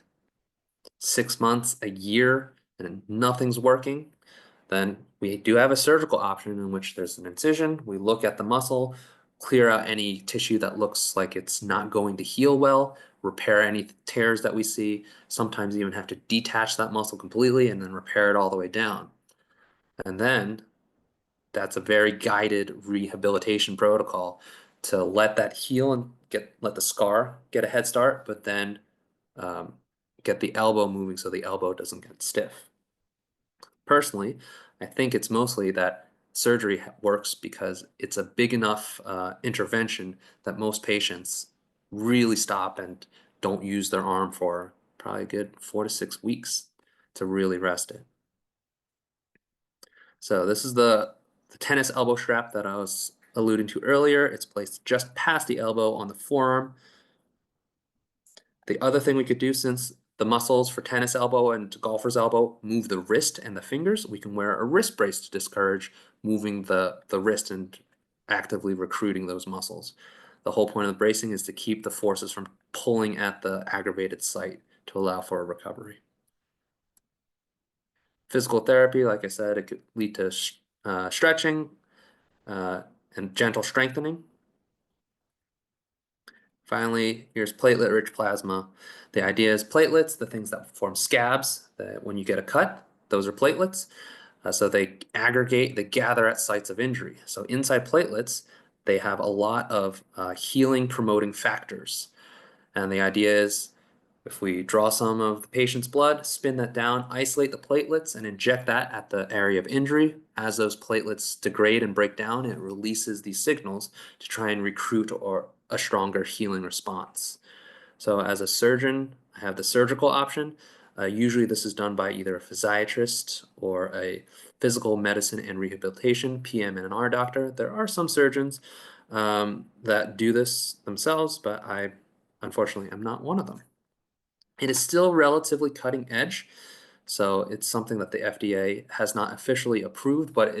6 months, a year, and nothing's working, then we do have a surgical option in which there's an incision. We look at the muscle, clear out any tissue that looks like it's not going to heal well, repair any tears that we see, sometimes even have to detach that muscle completely and then repair it all the way down. And then that's a very guided rehabilitation protocol to let that heal and let the scar get a head start, but then um, get the elbow moving so the elbow doesn't get stiff. Personally, I think it's mostly that surgery works because it's a big enough intervention that most patients really stop and don't use their arm for probably a good 4 to 6 weeks to really rest it. So this is the tennis elbow strap that I was alluding to earlier. It's placed just past the elbow on the forearm. The other thing we could do, since the muscles for tennis elbow and golfer's elbow move the wrist and the fingers, we can wear a wrist brace to discourage moving the wrist and actively recruiting those muscles. The whole point of the bracing is to keep the forces from pulling at the aggravated site to allow for a recovery. Physical therapy, like I said, it could lead to stretching and gentle strengthening. Finally, here's platelet-rich plasma. The idea is platelets, the things that form scabs, that when you get a cut, those are platelets. So they aggregate, they gather at sites of injury. So inside platelets, they have a lot of healing promoting factors. And the idea is if we draw some of the patient's blood, spin that down, isolate the platelets, and inject that at the area of injury, as those platelets degrade and break down, it releases these signals to try and recruit or a stronger healing response. So as a surgeon, I have the surgical option. Usually this is done by either a physiatrist or a physical medicine and rehabilitation PM&R doctor. There are some surgeons that do this themselves, but I unfortunately am not one of them. It is still relatively cutting edge, so it's something that the FDA has not officially approved, but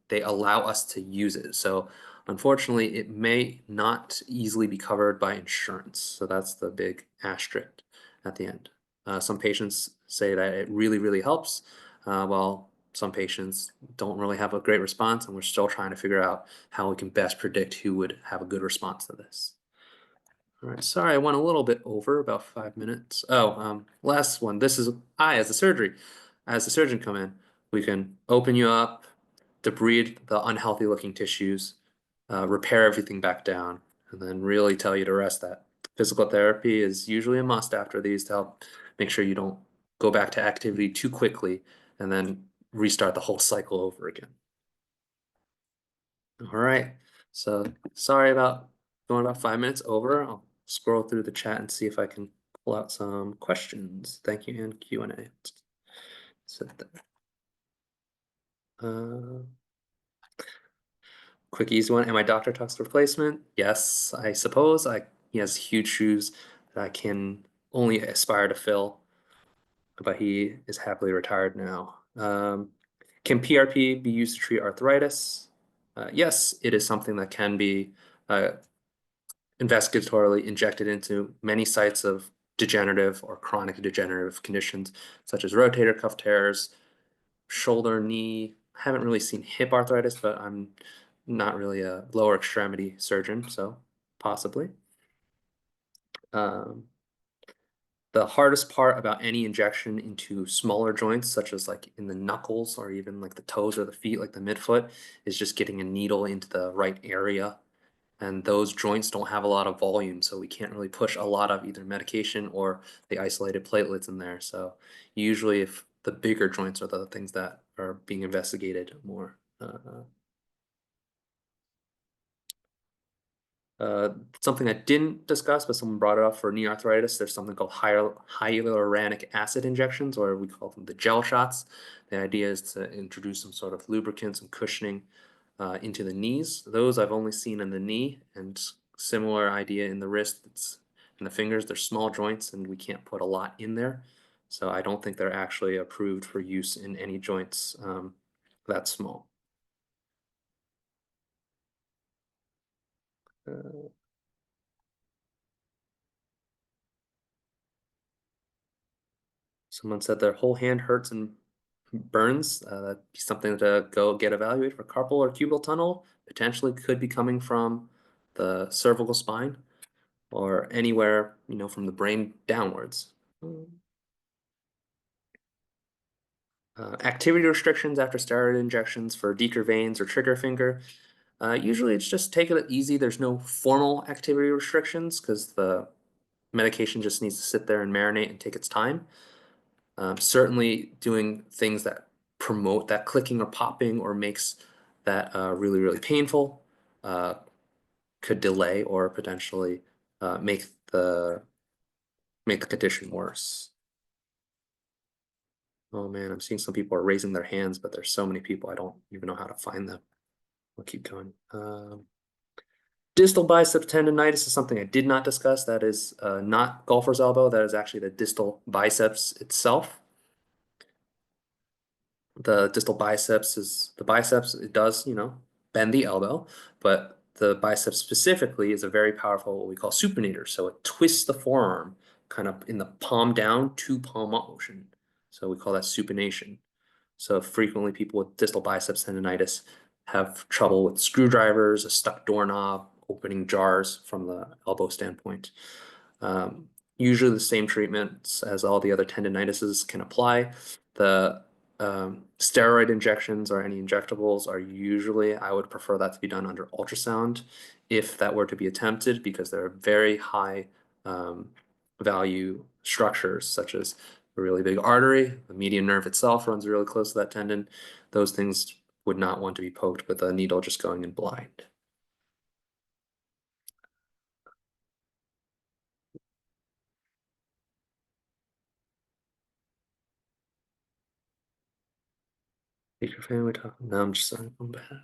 they allow us to use it. So unfortunately, it may not easily be covered by insurance. So that's the big asterisk at the end. Some patients say that it really, really helps, while some patients don't really have a great response, and we're still trying to figure out how we can best predict who would have a good response to this. All right, sorry, I went a little bit over, about 5 minutes. Oh, last one. This is as the surgery. As the surgeon come in, we can open you up, debride the unhealthy looking tissues, repair everything back down, and then really tell you to rest that. Physical therapy is usually a must after these to help make sure you don't go back to activity too quickly and then restart the whole cycle over again. All right, so sorry about going about 5 minutes over. I'll scroll through the chat and see if I can pull out some questions. Thank you, and Q&A. Sit there. quick, easy one. Am I Dr. Tuck's replacement? Yes, I suppose. He has huge shoes that I can only aspire to fill, but he is happily retired now. Can PRP be used to treat arthritis? Yes, it is something that can be uh, investigatorily injected into many sites of degenerative or chronic degenerative conditions, such as rotator cuff tears, shoulder, knee. I haven't really seen hip arthritis, but I'm not really a lower extremity surgeon, so possibly. Um, the hardest part about any injection into smaller joints, such as like in the knuckles or even like the toes or the feet, like the midfoot, is just getting a needle into the right area. And those joints don't have a lot of volume, so we can't really push a lot of either medication or the isolated platelets in there. So usually if the bigger joints are the things that are being investigated more. Uh, Something I didn't discuss, but someone brought it up for knee arthritis. There's something called hyaluronic acid injections, or we call them the gel shots. The idea is to introduce some sort of lubricants and cushioning into the knees. Those I've only seen in the knee, and similar idea in the wrist. It's in the fingers. They're small joints, and we can't put a lot in there. So I don't think they're actually approved for use in any joints that small. Uh, Someone said their whole hand hurts and burns. That'd be something to go get evaluated for carpal or cubital tunnel. Potentially could be coming from the cervical spine or anywhere, from the brain downwards. Activity restrictions after steroid injections for deeper veins or trigger finger. Usually it's just take it easy. There's no formal activity restrictions because the medication just needs to sit there and marinate and take its time. Certainly doing things that promote that clicking or popping or makes that really, really painful uh, could delay or potentially make the condition worse. Oh man, I'm seeing some people are raising their hands, but there's so many people I don't even know how to find them. I'll keep going. Distal bicep tendonitis is something I did not discuss. That is not golfer's elbow. That is actually the distal biceps itself. The distal biceps is the biceps. It does, bend the elbow, but the biceps specifically is a very powerful what we call supinator. So it twists the forearm kind of in the palm down to palm up motion. So we call that supination. So frequently people with distal biceps tendonitis have trouble with screwdrivers, a stuck doorknob, opening jars from the elbow standpoint. Usually the same treatments as all the other tendinitises can apply. The steroid injections or any injectables are usually, I would prefer that to be done under ultrasound if that were to be attempted because they're very high value structures such as a really big artery, the median nerve itself runs really close to that tendon. Those things would not want to be poked with a needle just going in blind. Take your family talking. No, I'm just saying on behalf.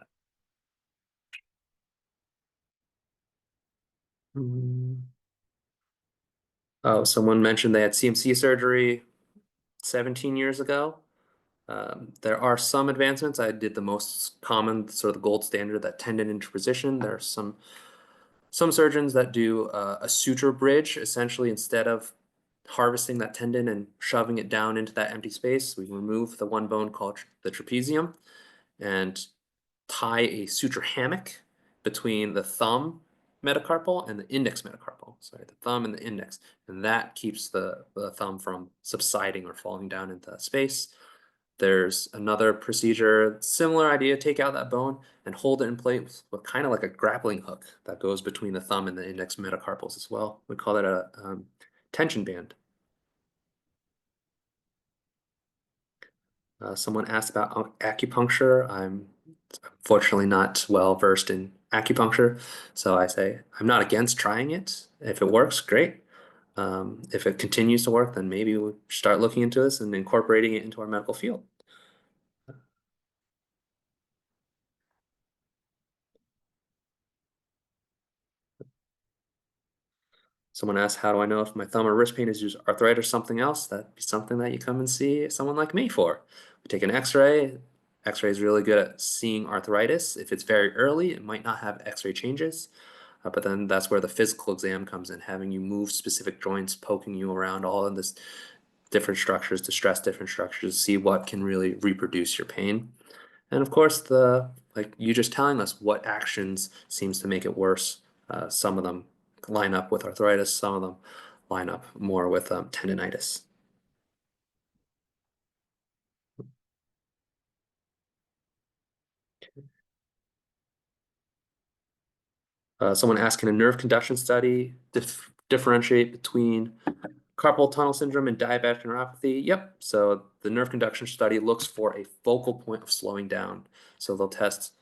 Oh, someone mentioned they had CMC surgery 17 years ago. There are some advancements. I did the most common, sort of the gold standard, that tendon interposition. There are some surgeons that do a suture bridge, essentially instead of harvesting that tendon and shoving it down into that empty space, we remove the one bone called the trapezium and tie a suture hammock between the thumb metacarpal and the index metacarpal. Sorry, the thumb and the index. And that keeps the thumb from subsiding or falling down into space. There's another procedure, similar idea, take out that bone and hold it in place with kind of like a grappling hook that goes between the thumb and the index metacarpals as well. We call that a tension band. Someone asked about acupuncture. I'm unfortunately not well versed in acupuncture, so I say I'm not against trying it. If it works, great. If it continues to work, then maybe we'll start looking into this and incorporating it into our medical field. Someone asked, how do I know if my thumb or wrist pain is due to arthritis or something else? That'd be something that you come and see someone like me for. We take an X-ray. X-ray is really good at seeing arthritis. If it's very early, it might not have X-ray changes, but then that's where the physical exam comes in, having you move specific joints, poking you around all of this different structures to stress different structures, see what can really reproduce your pain. And of course, like you just telling us what actions seems to make it worse. Some of them line up with arthritis, some of them line up more with tendonitis. Someone asking a nerve conduction study differentiate between carpal tunnel syndrome and diabetic neuropathy. Yep. So the nerve conduction study looks for a focal point of slowing down. So they'll test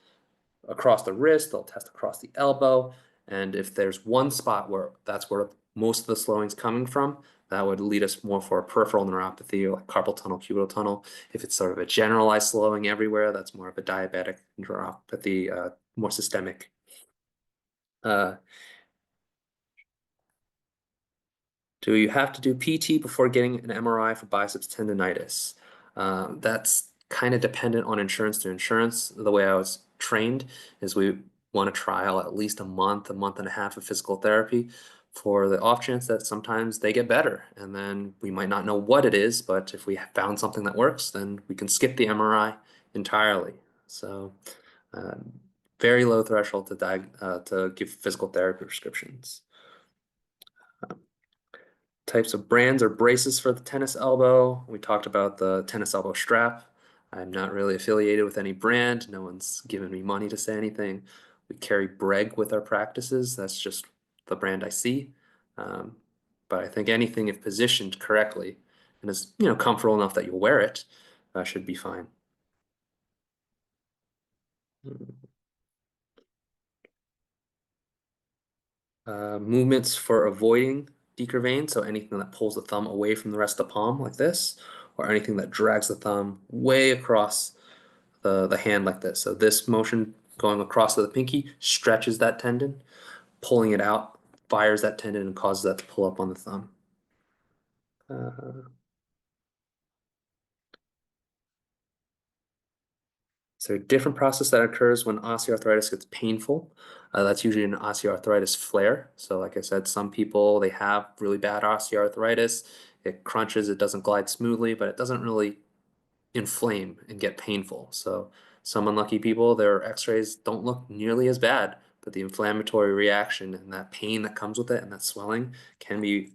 across the wrist, they'll test across the elbow, and if there's one spot where that's where most of the slowing's coming from, that would lead us more for a peripheral neuropathy or like carpal tunnel, cubital tunnel. If it's sort of a generalized slowing everywhere, that's more of a diabetic neuropathy, more systemic. Uh, Do you have to do PT before getting an MRI for biceps tendonitis? That's kind of dependent on insurance to insurance. The way I was trained is we want to trial at least a month and a half of physical therapy for the off chance that sometimes they get better. And then we might not know what it is, but if we have found something that works, then we can skip the MRI entirely. So um, very low threshold to give physical therapy prescriptions. Types of brands or braces for the tennis elbow. We talked about the tennis elbow strap. I'm not really affiliated with any brand. No one's given me money to say anything. We carry Breg with our practices. That's just the brand I see. Um, but I think anything, if positioned correctly and is comfortable enough that you'll wear it, should be fine. Movements for avoiding decurvane, so anything that pulls the thumb away from the rest of the palm like this, or anything that drags the thumb way across the hand like this. So this motion going across to the pinky stretches that tendon, pulling it out fires that tendon and causes that to pull up on the thumb. So a different process that occurs when osteoarthritis gets painful. That's usually an osteoarthritis flare. So like I said, some people, they have really bad osteoarthritis. It crunches, it doesn't glide smoothly, but it doesn't really inflame and get painful. So some unlucky people, their x-rays don't look nearly as bad, but the inflammatory reaction and that pain that comes with it and that swelling can be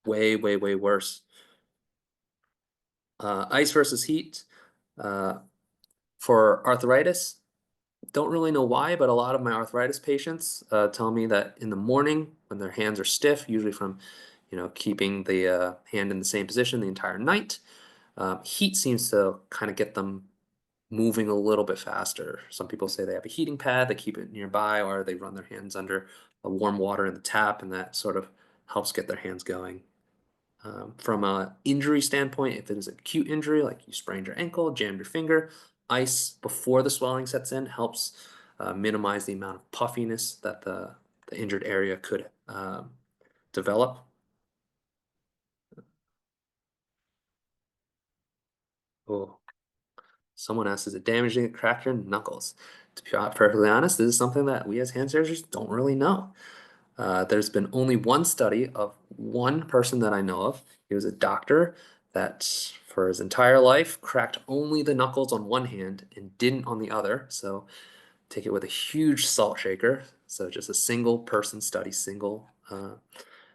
way, way, way worse. Ice versus heat. Uh, for arthritis, don't really know why, but a lot of my arthritis patients tell me that in the morning when their hands are stiff, usually from keeping the hand in the same position the entire night, heat seems to kind of get them moving a little bit faster. Some people say they have a heating pad, they keep it nearby, or they run their hands under a warm water in the tap, and that sort of helps get their hands going. From a injury standpoint, if it is an acute injury, like you sprained your ankle, jammed your finger, ice before the swelling sets in helps minimize the amount of puffiness that the injured area could develop. Oh, someone asked, is it damaging to crack your knuckles? To be perfectly honest, this is something that we as hand surgeons don't really know. There's been only one study of one person that I know of. He was a doctor that for his entire life cracked only the knuckles on one hand and didn't on the other. So take it with a huge salt shaker. So just a single person study,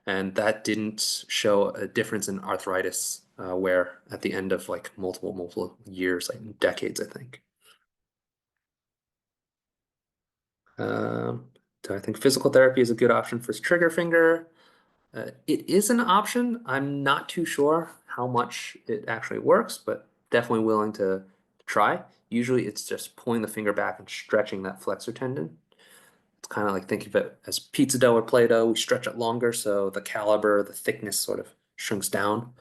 and that didn't show a difference in arthritis wear at the end of like multiple years, like decades, I think. Um, do I think physical therapy is a good option for trigger finger? It is an option. I'm not too sure how much it actually works, but definitely willing to try. Usually it's just pulling the finger back and stretching that flexor tendon. It's kind of like think of it as pizza dough or Play-Doh. We stretch it longer so the caliber, the thickness sort of shrinks down.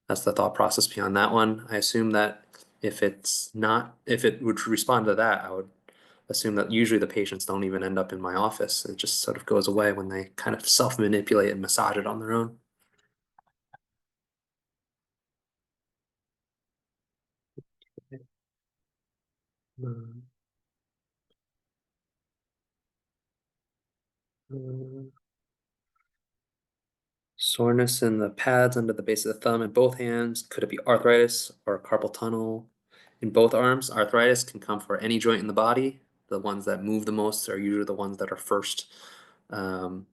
That's the thought process behind that one. I assume that if it would respond to that, I would assume that usually the patients don't even end up in my office. It just sort of goes away when they kind of self-manipulate and massage it on their own. Mm, mm. Soreness in the pads under the base of the thumb in both hands. Could it be arthritis or carpal tunnel in both arms? Arthritis can come for any joint in the body. The ones that move the most are usually the ones that are um,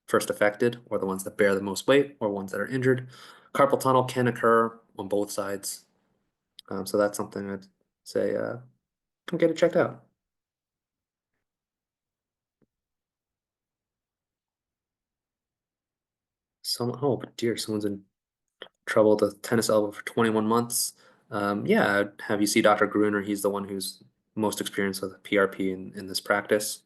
first affected, or the ones that bear the most weight, or ones that are injured. Carpal tunnel can occur on both sides. So that's something I'd say come get it checked out. Oh, but dear, someone's in trouble with a tennis elbow for 21 months. Yeah, I'd have you see Dr. Gruner. He's the one who's most experienced with PRP in this practice.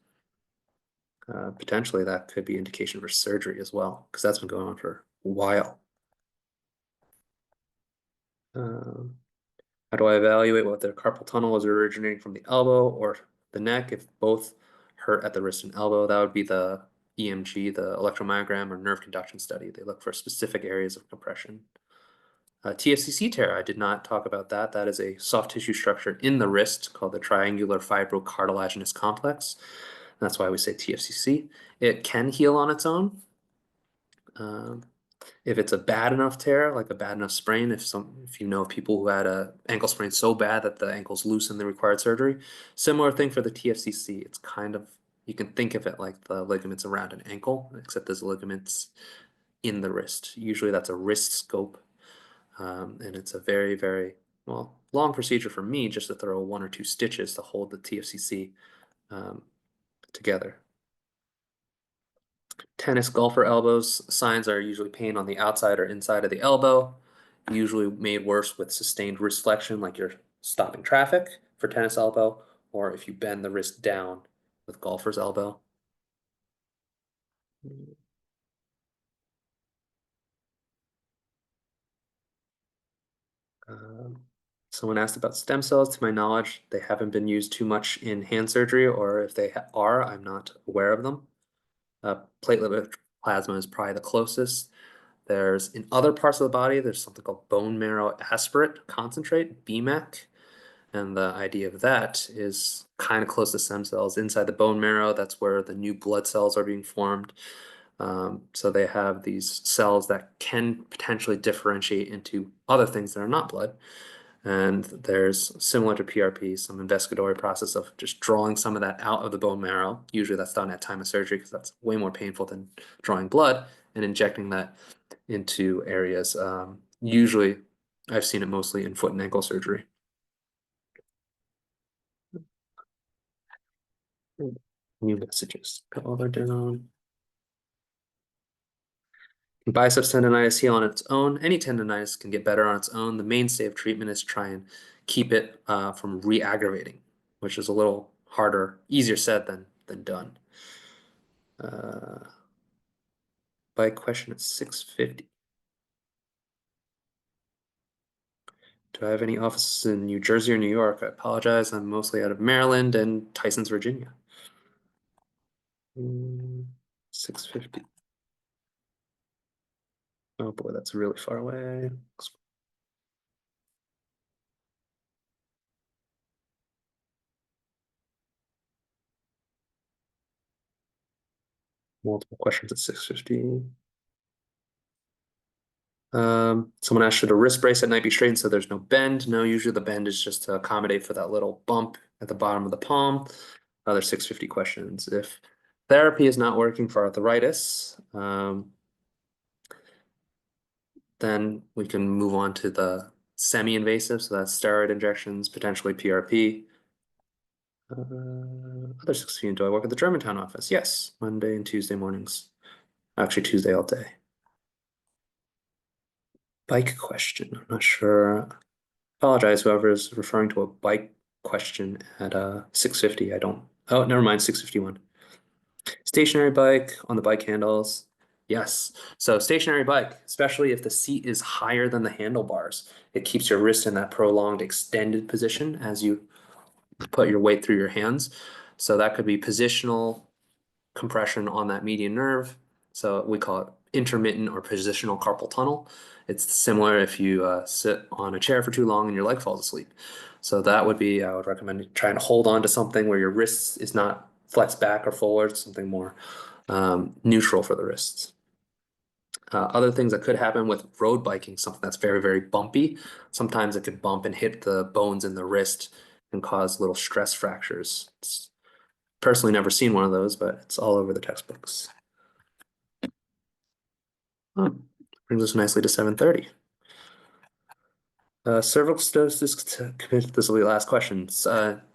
Potentially that could be indication for surgery as well, because that's been going on for a while. Um, how do I evaluate whether carpal tunnel is originating from the elbow or the neck? If both hurt at the wrist and elbow, that would be the EMG, the electromyogram or nerve conduction study. They look for specific areas of compression. TFCC tear, I did not talk about that. That is a soft tissue structure in the wrist called the triangular fibrocartilaginous complex. That's why we say TFCC. It can heal on its own. Um, if it's a bad enough tear, like a bad enough sprain, if you know people who had a ankle sprain so bad that the ankle's loose and they required surgery, similar thing for the TFCC. It's kind of, you can think of it like the ligaments around an ankle, except there's ligaments in the wrist. Usually that's a wrist scope. And it's a very, very, well, long procedure for me just to throw 1 or 2 stitches to hold the TFCC um, together. Tennis golfer elbows, signs are usually pain on the outside or inside of the elbow, usually made worse with sustained wrist flexion, like you're stopping traffic for tennis elbow, or if you bend the wrist down with golfer's elbow. Um, Someone asked about stem cells. To my knowledge, they haven't been used too much in hand surgery, or if they are, I'm not aware of them. Platelet plasma is probably the closest. There's in other parts of the body, there's something called bone marrow aspirate concentrate, BMAC. And the idea of that is kind of close to stem cells inside the bone marrow. That's where the new blood cells are being formed. So they have these cells that can potentially differentiate into other things that are not blood. And there's, similar to PRP, some investigatory process of just drawing some of that out of the bone marrow. Usually that's done at time of surgery because that's way more painful than drawing blood, and injecting that into areas. Usually I've seen it mostly in foot and ankle surgery. New messages. All are down. Biceps tendonitis heal on its own. Any tendonitis can get better on its own. The mainstay of treatment is try and keep it from re-aggravating, which is a little harder, easier said than done. Bike question at 6:50. Do I have any offices in New Jersey or New York? I apologize. I'm mostly out of Maryland and Tysons, Virginia. 6:50. Oh boy, that's really far away. Multiple questions at 6:50. Someone asked, should a wrist brace at night be straightened so there's no bend? No, usually the bend is just to accommodate for that little bump at the bottom of the palm. Other 6:50 questions. If therapy is not working for arthritis, then we can move on to the semi-invasive. So that's steroid injections, potentially PRP. Other 6:15, do I work at the Germantown office? Yes, Monday and Tuesday mornings. Actually, Tuesday all day. Bike question. I'm not sure. Apologize, whoever is referring to a bike question at 6:50. I don't. Oh, never mind, 6:51. Stationary bike on the bike handles. Yes. So stationary bike, especially if the seat is higher than the handlebars, it keeps your wrist in that prolonged extended position as you put your weight through your hands. So that could be positional compression on that median nerve. So we call it intermittent or positional carpal tunnel. It's similar if you sit on a chair for too long and your leg falls asleep. So that would be, I would recommend trying to hold on to something where your wrist is not flexed back or forward, something more neutral for the wrists. Other things that could happen with road biking, something that's very, very bumpy, sometimes it could bump and hit the bones in the wrist and cause little stress fractures. It's personally never seen one of those, but it's all over the textbooks. Brings us nicely to 7:30. Cervical stenosis, this will be the last question.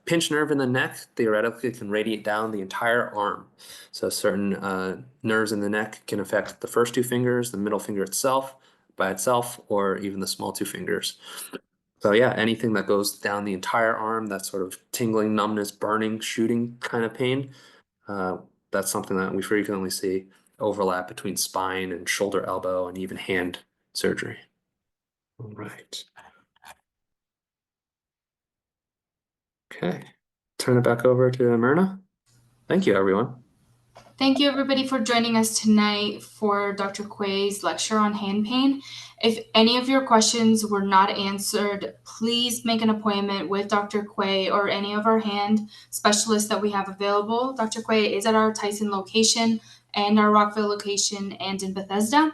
Pinched nerve in the neck theoretically can radiate down the entire arm. So certain nerves in the neck can affect the first two fingers, the middle finger itself, by itself, or even the small two fingers. So yeah, anything that goes down the entire arm, that sort of tingling, numbness, burning, shooting kind of pain, that's something that we frequently see overlap between spine and shoulder, elbow, and even hand surgery. All right. Okay. Turn it back over to Myrna. Thank you, everyone. Thank you, everybody, for joining us tonight for Dr. Quay's lecture on hand pain. If any of your questions were not answered, please make an appointment with Dr. Quay or any of our hand specialists that we have available. Dr. Quay is at our Tyson location and our Rockville location and in Bethesda.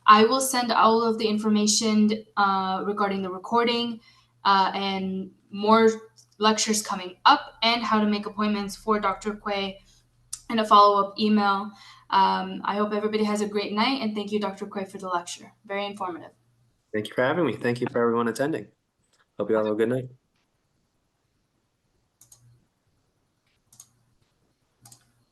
I will send all of the information regarding the recording and more lectures coming up and how to make appointments for Dr. Quay and a follow-up email. I hope everybody has a great night, and thank you, Dr. Quay, for the lecture. Very informative. Thank you for having me. Thank you for everyone attending. Hope you all have a good night.